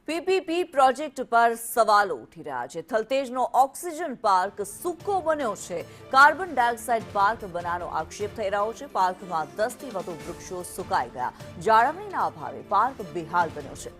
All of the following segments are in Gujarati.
પીપીપી પ્રોજેક્ટ પર સવાલો ઉઠી રહ્યા છે। થલતેજનો ઓક્સિજન પાર્ક સૂકો બન્યો છે। કાર્બન ડાયોક્સાઇડ પાર્ક બનાવવાનો આક્ષેપ થઈ રહ્યો છે। પાર્કમાં 10 થી વધુ વૃક્ષો સુકાઈ ગયા। જાળવણીના અભાવે પાર્ક બેહાલ બન્યો છે।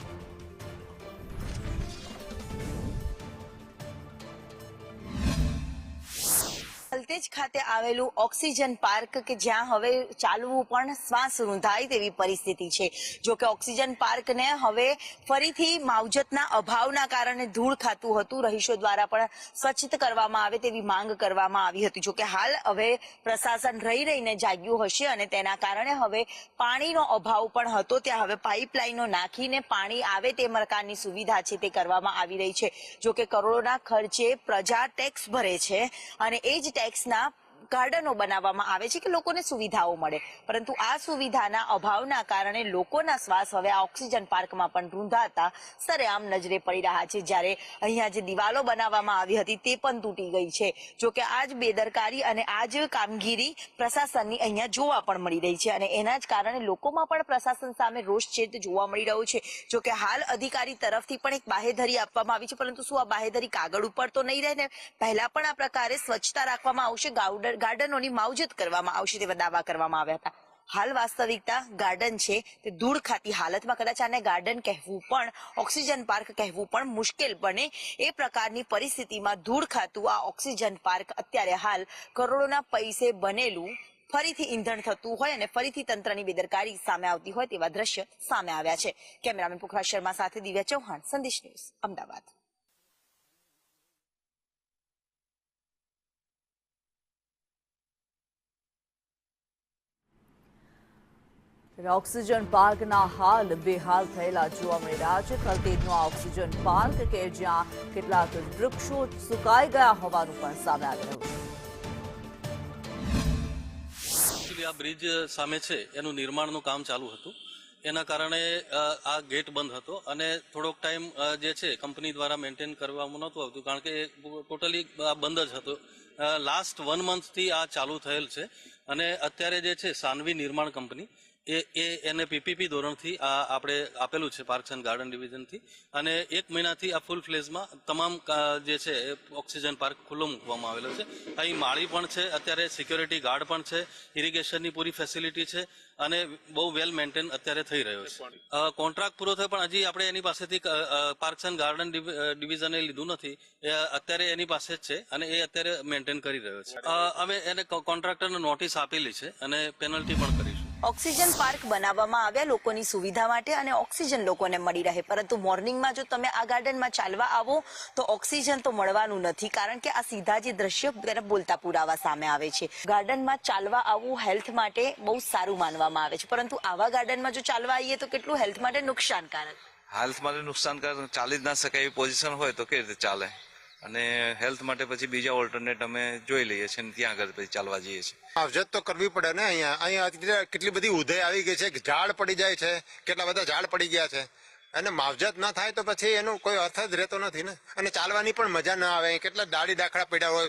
થલતેજ ખાતે આવેલું ઓક્સિજન પાર્ક કે જ્યાં હવે ચાલવું પણ શ્વાસ રૂંધાય તેવી પરિસ્થિતિ છે। જો કે ઓક્સિજન પાર્કને હવે ફરીથી માવજતના અભાવના કારણે ધૂળ ખાતું હતું। રહીશો દ્વારા પણ સ્વચ્છિત કરવામાં આવે તેવી માંગ કરવામાં આવી હતી। જો કે હાલ હવે પ્રશાસન રહીને જાગ્યું હશે અને તેના કારણે હવે પાણીનો અભાવ પણ હતો। ત્યાં હવે પાઇપલાઇનો નાખીને પાણી આવે તે પ્રકારની સુવિધા છે તે કરવામાં આવી રહી છે। જો કે કરોડોના ખર્ચે પ્રજા ટેક્સ ભરે છે અને એ જ ટેક્સના ગાર્ડનો બનાવવામાં આવે છે કે લોકોને સુવિધાઓ મળે, પરંતુ આ સુવિધાના અભાવના કારણે લોકોના શ્વાસ હવે આ ઓક્સિજન પાર્કમાં પણ રૂંધાતા સરેઆમ નજરે પડી રહ્યા છે। જ્યારે અહીંયા જે દિવાલો બનાવવામાં આવી હતી તે પણ તૂટી ગઈ છે। જો કે આ જ બેદરકારી અને આ જ કામગીરી પ્રશાસનની અહીંયા જોવા પણ મળી રહી છે અને એના જ કારણે લોકોમાં પણ પ્રશાસન સામે રોષ છે તે જોવા મળી રહ્યો છે। જો કે હાલ અધિકારી તરફથી પણ એક બાહેધરી આપવામાં આવી છે, પરંતુ શું આ બાહેધરી કાગળ ઉપર તો નહીં રહે ને? પહેલા પણ આ પ્રકારે સ્વચ્છતા રાખવામાં આવશે, ગાર્ડનોની માવજત કરવામાં આવશે તેવા દાવા કરવામાં આવ્યા હતા। હાલ વાસ્તવિકતા ગાર્ડન છે તે ધૂળ ખાતી હાલતમાં, કદાચ આને ગાર્ડન કહેવું પણ, ઓક્સિજન પાર્ક કહેવું પણ મુશ્કેલ બને એ પ્રકારની પરિસ્થિતિમાં ધૂળ ખાતું આ ઓક્સિજન પાર્ક અત્યારે હાલ કરોડોના પૈસે બનેલું ફરીથી ઈંધણ થતું હોય અને ફરીથી તંત્રની બેદરકારી સામે આવતી હોય તેવા દ્રશ્ય સામે આવ્યા છે। કેમેરામેન પુખરાજ શર્મા સાથે દિવ્યા ચૌહાણ, સંદેશ ન્યૂઝ, અમદાવાદ। ઓક્સિજન પાર્કના હાલ બેહાલ થયેલા જોવા મળી રહ્યા છે। થલતેજનો આ ઓક્સિજન પાર્ક કે જ્યાં કેટલાક વૃક્ષો સુકાઈ ગયા હોવાનું પણ સામે આવી રહ્યું છે। આ બ્રિજ સામે છે એનું નિર્માણનું કામ ચાલુ હતું, એના કારણે આ ગેટ બંધ હતો અને થોડોક ટાઈમ જે છે કંપની દ્વારા મેન્ટેન કરવામાં નહોતું આવતું, કારણ કે ટોટલી બંધ જ હતો। લાસ્ટ 1 મંથથી આ ચાલુ થયેલ છે અને અત્યારે જે છે સાનવી નિર્માણ કંપની એને પીપીપી ધોરણથી આપણે આપેલું છે પાર્ક્સ એન્ડ ગાર્ડન ડિવિઝનથી, અને 1 મહિનાથી આ ફૂલ ફ્લેઝમાં તમામ જે છે ઓક્સિજન પાર્ક ખુલ્લો મૂકવામાં આવેલો છે। અહીં માળી પણ છે, અત્યારે સિક્યોરિટી ગાર્ડ પણ છે, ઇરિગેશનની પૂરી ફેસિલિટી છે અને બહુ વેલ મેન્ટેન અત્યારે થઈ રહ્યો છે। કોન્ટ્રાક્ટ પૂરો થયો પણ હજી આપણે એની પાસેથી પાર્ક્સ એન્ડ ગાર્ડન ડિવિઝને લીધું નથી, અત્યારે એની પાસે જ છે અને એ અત્યારે મેન્ટેન કરી રહ્યો છે। અમે એને કોન્ટ્રાક્ટરને નોટિસ આપેલી છે અને પેનલ્ટી પણ કરીશું। ઓક્સિજન પાર્ક બનાવવામાં આવ્યા લોકોની સુવિધા માટે અને ઓક્સિજન લોકોને મળી રહે, પરંતુ મોર્નિંગમાં જો તમે આ ગાર્ડનમાં ચાલવા આવો તો ઓક્સિજન તો મળવાનું નથી, કારણ કે આ સીધા જે દ્રશ્ય તેને બોલતા પુરાવા સામે આવે છે। ગાર્ડનમાં ચાલવા આવવું હેલ્થ માટે બહુ સારું માનવામાં આવે છે, પરંતુ આવા ગાર્ડનમાં જો ચાલવા આવીએ તો કેટલું હેલ્થ માટે નુકસાનકારક? હેલ્થ માટે નુકસાનકારક, ચાલી જ ના શકાય એવી પોઝિશન હોય તો કેવી રીતે ચાલે? અને હેલ્થ માટે પછી બીજા ઓલ્ટરનેટ અમે જોઈ લઈએ છીએ અને ત્યાં આગળ પછી ચાલવા જઈએ છીએ। માવજત તો કરવી પડે ને। અહીંયા કેટલી બધી ઉધઈ આવી ગઈ છે, ઝાડ પડી જાય છે, કેટલા બધા ઝાડ પડી ગયા છે અને માવજત ના થાય તો પછી એનો કોઈ અર્થ જ રહેતો નથી ને। અને ચાલવાની પણ મજા ના આવે। કેટલા ડાળી ડાખડા પડ્યા હોય,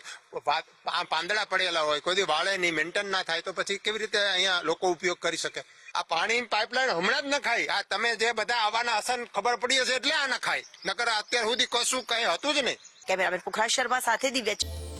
પાંદડા પડેલા હોય, કોઈ વાળે નહીં, મેન્ટેન ના થાય તો પછી કેવી રીતે અહીંયા લોકો ઉપયોગ કરી શકે? આ પાણી પાઇપલાઇન હમણાં જ ન ખાય, આ તમે જે બધા આવવાના અસર ખબર પડી હશે એટલે આ ન ખાય, નકર અત્યાર સુધી કશું કઈ હતું જ નહીં। કેમેરામેન પુખરાજ શર્મા સાથે દિવ્યા